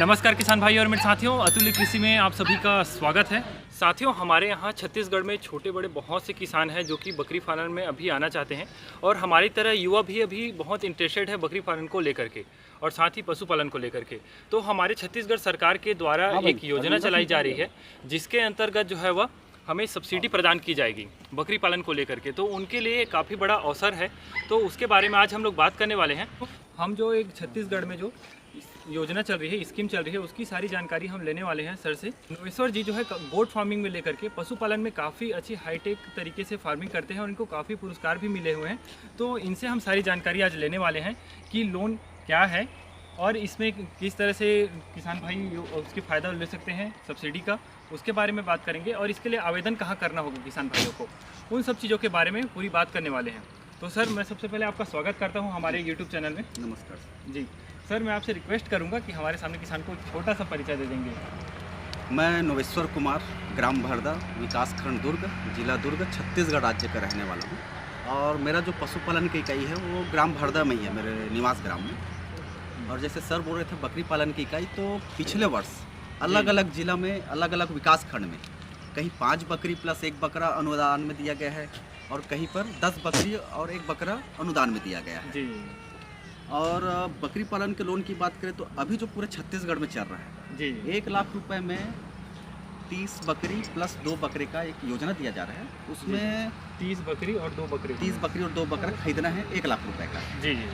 नमस्कार किसान भाई और मेरे साथियों, अतुल्य कृषि में आप सभी का स्वागत है। साथियों, हमारे यहाँ छत्तीसगढ़ में छोटे बड़े बहुत से किसान हैं जो कि बकरी पालन में अभी आना चाहते हैं और हमारी तरह युवा भी अभी बहुत इंटरेस्टेड है बकरी पालन को लेकर के और साथ ही पशुपालन को लेकर के। तो हमारे छत्तीसगढ़ सरकार के द्वारा एक योजना चलाई जा रही है जिसके अंतर्गत जो है वह हमें सब्सिडी प्रदान की जाएगी बकरी पालन को लेकर के। तो उनके लिए काफ़ी बड़ा अवसर है, तो उसके बारे में आज हम लोग बात करने वाले हैं। हम जो एक छत्तीसगढ़ में जो योजना चल रही है, स्कीम चल रही है, उसकी सारी जानकारी हम लेने वाले हैं सर से। नोवेश्वर जी जो है गोट फार्मिंग में लेकर के पशुपालन में काफ़ी अच्छी हाईटेक तरीके से फार्मिंग करते हैं और इनको काफ़ी पुरस्कार भी मिले हुए हैं। तो इनसे हम सारी जानकारी आज लेने वाले हैं कि लोन क्या है और इसमें किस तरह से किसान भाई उसके फ़ायदा ले सकते हैं सब्सिडी का, उसके बारे में बात करेंगे और इसके लिए आवेदन कहाँ करना होगा किसान भाइयों को, उन सब चीज़ों के बारे में पूरी बात करने वाले हैं। तो सर, मैं सबसे पहले आपका स्वागत करता हूँ हमारे यूट्यूब चैनल में। नमस्कार जी सर, मैं आपसे रिक्वेस्ट करूंगा कि हमारे सामने किसान को छोटा सा परिचय दे देंगे। मैं नोवेश्वर कुमार, ग्राम भरदा, विकासखंड दुर्ग, जिला दुर्ग, छत्तीसगढ़ राज्य का रहने वाला हूँ और मेरा जो पशुपालन की इकाई है वो ग्राम भरदा में ही है, मेरे निवास ग्राम में। और जैसे सर बोल रहे थे बकरी पालन की इकाई, तो पिछले वर्ष अलग अलग जिला में अलग अलग विकास खंड में कहीं 5 बकरी प्लस 1 बकरा अनुदान में दिया गया है और कहीं पर 10 बकरी और 1 बकरा अनुदान में दिया गया है। जी। और बकरी पालन के लोन की बात करें तो अभी जो पूरे छत्तीसगढ़ में चल रहा है जी 1 लाख रुपए में 30 बकरी प्लस 2 बकरे का एक योजना दिया जा रहा है। उसमें 30 बकरी और 2 बकरी 30 बकरी और 2 बकरा खरीदना है 1 लाख रुपए का। जी जी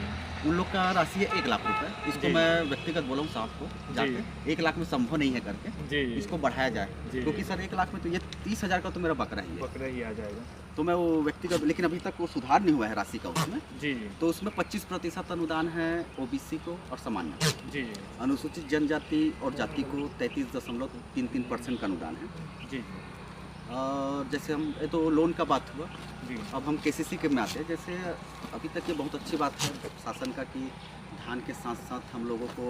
उन लोग का राशि है 1 लाख रुपए। इसको जी। मैं व्यक्तिगत बोला हूँ साहब को जाके 1 लाख में संभव नहीं है करके जी इसको बढ़ाया जाए, जी। क्योंकि सर 1 लाख में तो ये 30,000 का तो मेरा बकरा ही है, बकरा ही आ जाएगा। तो मैं वो व्यक्तिगत, लेकिन अभी तक वो सुधार नहीं हुआ है राशि का उसमें। जी जी तो उसमें 25% अनुदान है ओबीसी को और सामान्य। जी अनुसूचित जनजाति और जाति को 33.33% का अनुदान है। जी और जैसे हम ये तो लोन का बात हुआ, जी अब हम केसीसी के में आते हैं। जैसे अभी तक ये बहुत अच्छी बात है शासन का कि धान के साथ साथ हम लोगों को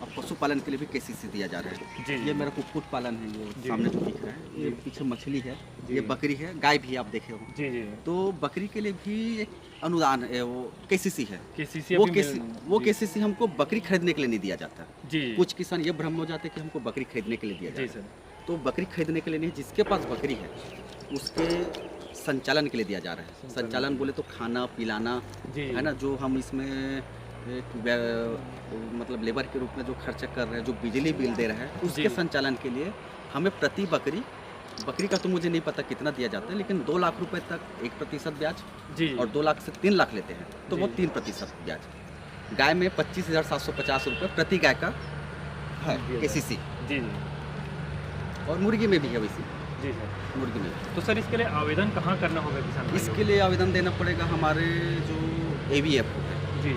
अब पशुपालन के लिए भी केसीसी दिया जा रहा है। जी। ये मेरा कुक्कुट पालन है, ये जी। सामने जो दिख रहा है, ये पीछे मछली है, जी। ये बकरी है, गाय भी आप देखे हो। जी जी तो बकरी के लिए भी एक अनुदान है, वो केसीसी है। केसीसी वो केसीसी हमको बकरी खरीदने के लिए नहीं दिया जाता। जी कुछ किसान ये भ्रम हो जाते हैं कि हमको बकरी खरीदने के लिए दिया जी जाता है। सर। तो बकरी खरीदने के लिए नहीं, जिसके पास बकरी है उसके संचालन के लिए दिया जा रहा है। संचालन बोले तो खाना पिलाना जी है ना, जो हम इसमें एक मतलब लेबर के रूप में जो खर्चा कर रहे हैं, जो बिजली बिल दे रहे हैं, उसके जी। संचालन के लिए हमें प्रति बकरी का तो मुझे नहीं पता कितना दिया जाता है, लेकिन 2 लाख रुपए तक 1% ब्याज जी और 2 लाख से 3 लाख लेते हैं तो वो जी। 3% ब्याज। गाय में 25,750 रुपये प्रति गाय का है केसीसी, जी और मुर्गी में भी है वैसे, जी सर। मुर्गी में भी। तो सर, इसके लिए आवेदन कहाँ करना होगा किसान भाइयों इसके लिए आवेदन देना पड़ेगा हमारे जो AVF है, जी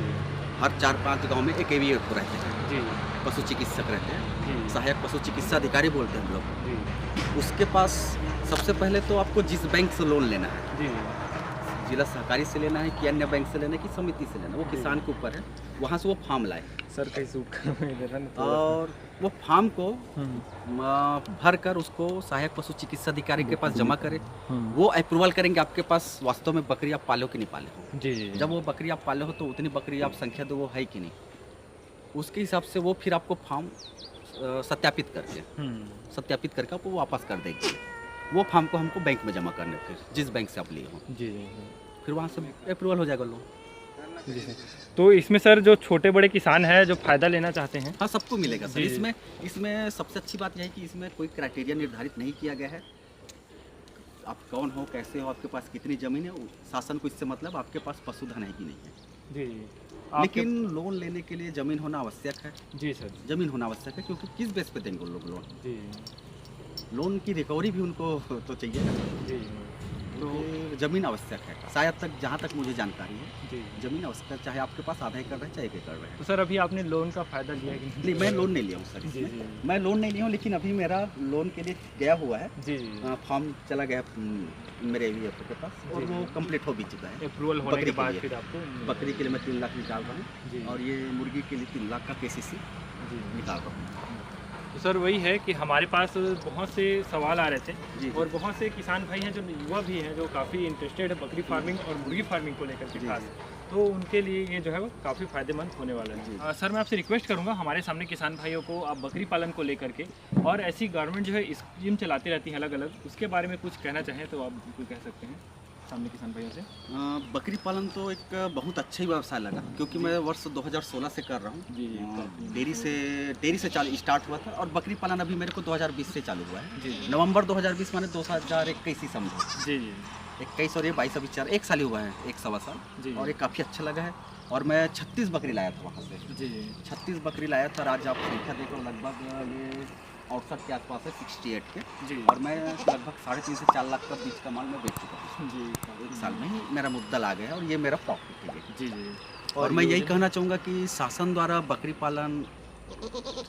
हर 4-5 गांव में एक AVF रहते हैं, जी पशु चिकित्सक रहते हैं, जी सहायक पशु चिकित्सा अधिकारी बोलते हैं हम लोग। जी उसके पास सबसे पहले तो आपको जिस बैंक से लोन लेना है, जी जिला सहकारी से लेना है कि अन्य बैंक से लेना है कि समिति से लेना है, वो जी। किसान के ऊपर है। वहाँ से वो फॉर्म लाए सर, कहीं सूट कर और वो फॉर्म को भर कर उसको सहायक पशु चिकित्सा अधिकारी के पास जमा करें। वो अप्रूवल करेंगे आपके पास वास्तव में बकरी आप पाले हो कि नहीं पाले हो। जी जी जब वो बकरी आप पाले हो तो उतनी बकरी आप संख्या दो वो है कि नहीं, उसके हिसाब से वो फिर आपको फॉर्म सत्यापित करके आपको वापस कर देंगे। वो फॉर्म को हमको बैंक में जमा करने, फिर जिस बैंक से आप लिए हो, जी जी फिर वहाँ से अप्रूवल हो जाएगा लोन। जी सर। तो इसमें सर जो छोटे बड़े किसान हैं जो फ़ायदा लेना चाहते हैं, हाँ, सबको मिलेगा सर। जी। इसमें सबसे अच्छी बात यह है कि इसमें कोई क्राइटेरिया निर्धारित नहीं किया गया है। आप कौन हो, कैसे हो, आपके पास कितनी ज़मीन है, शासन को इससे मतलब आपके पास पशुधन है कि नहीं है। जी लेकिन लोन लेने के लिए ज़मीन होना आवश्यक है। जी सर। ज़मीन होना आवश्यक है, क्योंकि किस बेस पे देंगे वो लोग लोन। जी लोन की रिकवरी भी उनको तो चाहिए ना, जी तो ज़मीन आवश्यक है। शायद तक जहाँ तक मुझे जानकारी है, जी। ज़मीन आवश्यक है, चाहे आपके पास आधा एकड़ रहे चाहे 1 एकड़ रहे। तो सर, अभी आपने लोन का फ़ायदा लिया है कि नहीं, मैं लोन नहीं लिया हूँ सर जी इसमें। जी मैं लोन नहीं लिया हूँ, लेकिन अभी मेरा लोन के लिए गया हुआ है, जी फॉर्म चला गया मेरे AVF के पास और जी। वो कंप्लीट हो भी चुका है। अप्रूवल होने बकरी के के बाद लिए। फिर आपको बकरी के लिए मैं 3 लाख निकाल रहा जी। हूँ और ये मुर्गी के लिए 3 लाख का केसीसी जी। निकाल रहा हूँ। तो सर, वही है कि हमारे पास बहुत से सवाल आ रहे थे जी। और बहुत से किसान भाई हैं जो युवा भी हैं जो काफ़ी इंटरेस्टेड है बकरी फार्मिंग और मुर्गी फार्मिंग को लेकर के जी। खास। तो उनके लिए ये जो है वो काफ़ी फ़ायदेमंद होने वाला है। सर मैं आपसे रिक्वेस्ट करूंगा हमारे सामने किसान भाइयों को आप बकरी पालन को लेकर के और ऐसी गवर्नमेंट जो है स्कीम चलाती रहती है अलग अलग, उसके बारे में कुछ कहना चाहें तो आप बिल्कुल कह सकते हैं सामने किसान भाइयों से। बकरी पालन तो एक बहुत अच्छा ही व्यवसाय लगा, क्योंकि मैं वर्ष 2016 से कर रहा हूँ। जी डेयरी से चालू स्टार्ट हुआ था, और बकरी पालन अभी मेरे को 2020 से चालू हुआ है। जी नवंबर 2020 माने 2021 ही समझो। जी जी 21 और ये 22 अभी 4 एक साल ही हुआ है, एक सवा साल। जी और ये काफ़ी अच्छा लगा है। और मैं 36 बकरी लाया था वहाँ से। जी जी 36 बकरी लाया था, और आज आप संख्या देखो लगभग ये 68 के आसपास है, 68 के। जी और मैं लगभग 3.5 से 4 लाख का बीच का माल मैं बेच चुका हूँ। जी एक साल में ही मेरा मुद्दल आ गया है, और ये मेरा प्रॉफिट है। जी जी और मैं यही कहना चाहूँगा कि शासन द्वारा बकरी पालन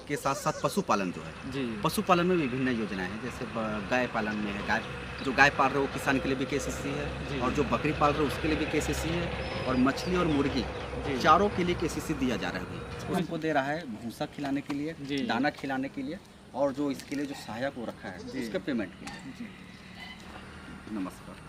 के साथ साथ पशुपालन जो है, जी पशुपालन में विभिन्न योजनाएं हैं। जैसे गाय पालन में है, जो गाय पाल रहे हो किसान के लिए भी KCC है, और जो बकरी पाल रहे हो उसके लिए भी KCC है, और मछली और मुर्गी चारों के लिए KCC दिया जा रहा है। उनको दे रहा है भूसा खिलाने के लिए, दाना खिलाने के लिए, और जो इसके लिए जो सहायक वो रखा है उसके पेमेंट के लिए। नमस्कार।